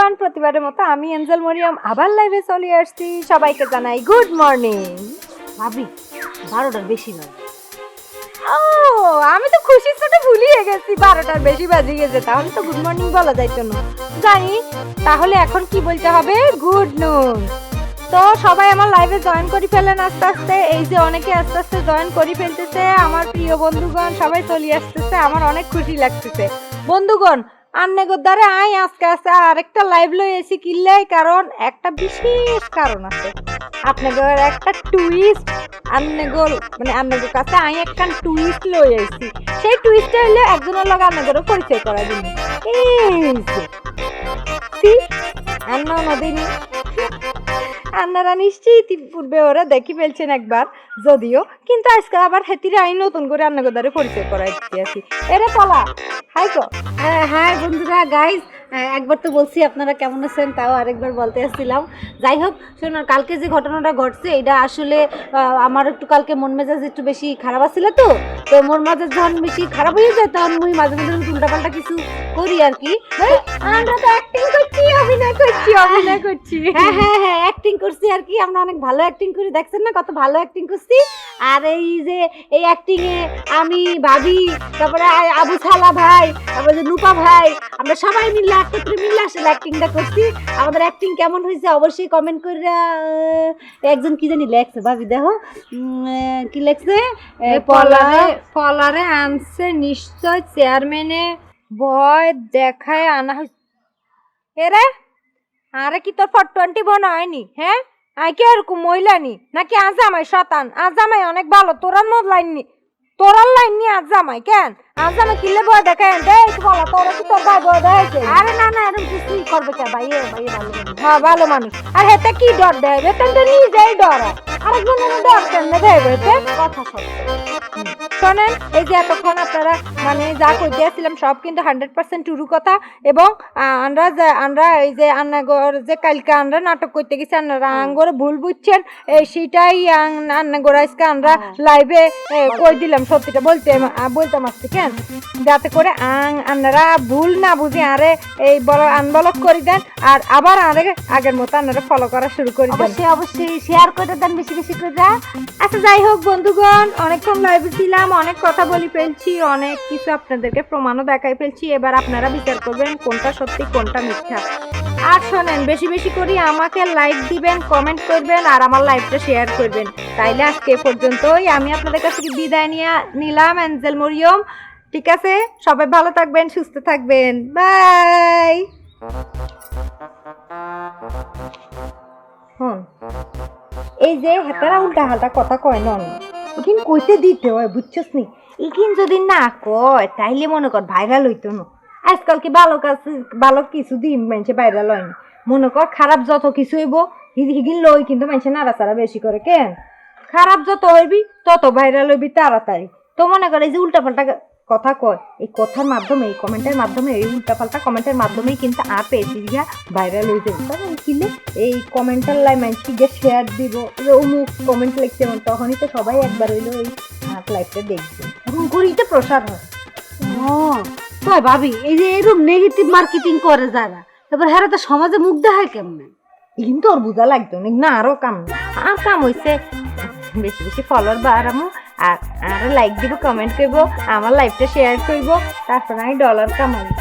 বন্ধুগণ, প্রতিবারের মতো আমি এঞ্জেল মরিয়ম আবার লাইভে চলে আসছি। সবাইকে জানাই গুড মর্নিং। ভাবি 12টার বেশি নয়। ও, আমি তো খুশির সাথে ভুলিয়ে গেছি 12টার বেশি বাজে গেছে, তাহলে তো গুড মর্নিং বলা যাইতো না। জানি তাহলে এখন কি বলতে হবে, গুড নুন। তো সবাই আমার লাইভে জয়েন করে ফেলেন আস্তে আস্তে। এই যে অনেকে আস্তে আস্তে জয়েন করে ফেলতেছে, আমার প্রিয় বন্ধুগণ সবাই চলে আসতেছে, আমার অনেক খুশি লাগতেছে। বন্ধুগণ, আন্নেগোদ্দারে আজকে আরেকটা লাইভ লই এসি কিনলেই, কারণ একটা বিশেষ কারণ আছে। আপনাদের একটা টুইস্ট আন্নেগোর মানে আন্নেগোর কাছে একটা টুইস্ট লই আইছি। সেই টুইস্টটা হলো একজনের লগে আন্নেগোর পরিচয় করার জন্য। এই যে আন্না নদিনী, আপনারা নিশ্চয়ই পূর্বে ওরা দেখি ফেলছেন একবার, যদিও কিন্তু আজকে আবার হেতিরে আই নতুন করে রান্নাগোদারে পরিচয় করাই দিয়েছি। এরে পলা হাই গো। হ্যাঁ বন্ধুরা, গাইজ একবার তো বলছি আপনারা কেমন আছেন, তাও আরেকবার বলতে আসছিলাম। যাই হোক, শোনো, কালকে যে ঘটনাটা ঘটছে এটা আসলে আমার একটু কালকে মন মেজাজ একটু বেশি খারাপ আসছিল। তো মন মেজাজ যখন বেশি খারাপ হয়ে যায় তখন মুই মাঝে মাঝে উল্টাপাল্টা কিছু করি আর কি। আমরা তো অ্যাক্টিং করছি, অভিনয় করছি। হ্যাঁ অ্যাক্টিং করছি আর কি। আমরা অনেক ভালো অ্যাক্টিং করি, দেখছেন না কত ভালো অ্যাক্টিং করছি। আর এই যে এই অ্যাক্টিং এ আমি, ভাবি, তারপরে আবু সালা ভাই, তারপরে যে রূপা ভাই, আমরা সবাই মিলে একত্রে মিলে আসলে অ্যাক্টিংটা করছি। আমাদের অ্যাক্টিং কেমন হয়েছে অবশ্যই কমেন্ট করে। একজন কি জানি লেখছে, ভাবি দেখো কি লেখছে। পলারে আনছে নিশ্চয় চেয়ারম্যানে ভয় দেখায় আনা হয়েছে। এরে আরে কি তোর 420 বোন হয়নি? হ্যাঁ, আই কি এরকম মহিলানি নাকি আজামাই শতান? আজামাই অনেক ভালো, তোরার মত লাইন নি, তোরার লাইন নি আজামাই কেন? আজামাই কিলে বয় দেখায় দে বলা, তোরা কি তোর ভাই বয় দেখাইছে? আরে না এরকম কিছুই করবে কে ভাই? ভালো মানুষ। হ্যাঁ ভালো মানুষ। আর হেতে কি ডর দেয়? বেতন তো নিজেই ডর, আরেকজনের ডর কেন দেবে? কথা সত্য। শোনেন, এই যে এতক্ষণ আপনারা মানে যা কইতেছিলাম সব কিন্তু 100% টুরু কথা। এবং আমরা এই যে আন্নাগর যে কালকে আমরা নাটক করতে গেছি, আপনারা আঙ্গরে ভুল বুঝছেন, সেটাই আন্নাগর আজকে আমরা লাইভে কই দিলাম সত্যিটা বলতাম আসছি কেন, যাতে করে আপনারা ভুল না বুঝি আরে এই আনবলক করে দেন, আর আবার আগের মতো আপনারা ফলো করা শুরু করে দেন। অবশ্যই শেয়ার করে দেন বেশি বেশি করে। আচ্ছা, যাই হোক বন্ধুগণ, অনেকক্ষণ লাইভে ছিলাম, অনেক কথা বলি ফেলছি, অনেক কিছু আপনাদেরকে প্রমাণও দেখাই ফেলছি। এবার আপনারা বিচার করবেন কোনটা সত্যি কোনটা মিথ্যা। আর শোনেন, বেশি বেশি করে আমাকে লাইক দিবেন, কমেন্ট করবেন, আর আমার লাইভটা শেয়ার করবেন। তাইলে আজকে পর্যন্তই আমি আপনাদের কাছ থেকে বিদায় নিলাম, এঞ্জেল মরিয়ম। ঠিক আছে, সবাই ভালো থাকবেন, সুস্থ থাকবেন, বাই। এই যে হেতারা উল্টা হাল্টা কথা কয় নন, এখান কইতে দিতে হয়, বুঝছস নি? এখান যদি না কয় তাইলে মনে কর ভাইরাল হইতো না। আজকাল কি ভালো কিছু দিন মানুষে ভাইরাল হয় না, মনে কর খারাপ যত কিছু হইব হিগিন লই কিন্তু মানুষে নাড়াচাড়া বেশি করে কেন? খারাপ যত হইবি তত ভাইরাল হইবি তাড়াতাড়ি। তো মনে করে এই যে উল্টাপাল্টা কথা কয়, এই কথার মাধ্যমে, এই কমেন্টের মাধ্যমে, এই উল্টাপাল্টা কমেন্টের মাধ্যমেই কিন্তু পেয়েছি গিয়া ভাইরাল হয়ে যাবে। তখন কিলে এই কমেন্টার লাই মানুষকে গিয়ে শেয়ার দিব, অমুক কমেন্ট লিখছে, তখনই তো সবাই একবার হইলো এই লাইভটা দেখবে, এরকম করেই তো প্রসার হয়। তাই ভাবি, এই যে এরকম নেগেটিভ মার্কেটিং করে যারা, তারপর হ্যাঁ তো সমাজে মুখ দেখায় কেমনে? কিন্তু ওর বোঝা লাগতো না, আরো কাম হয়েছে বেশি বেশি ফলোয়ার বাড়ামো, আর লাইক দিব, কমেন্ট করবো, আমার লাইভটা শেয়ার করবো, তারপর আমি ডলার কামাবো।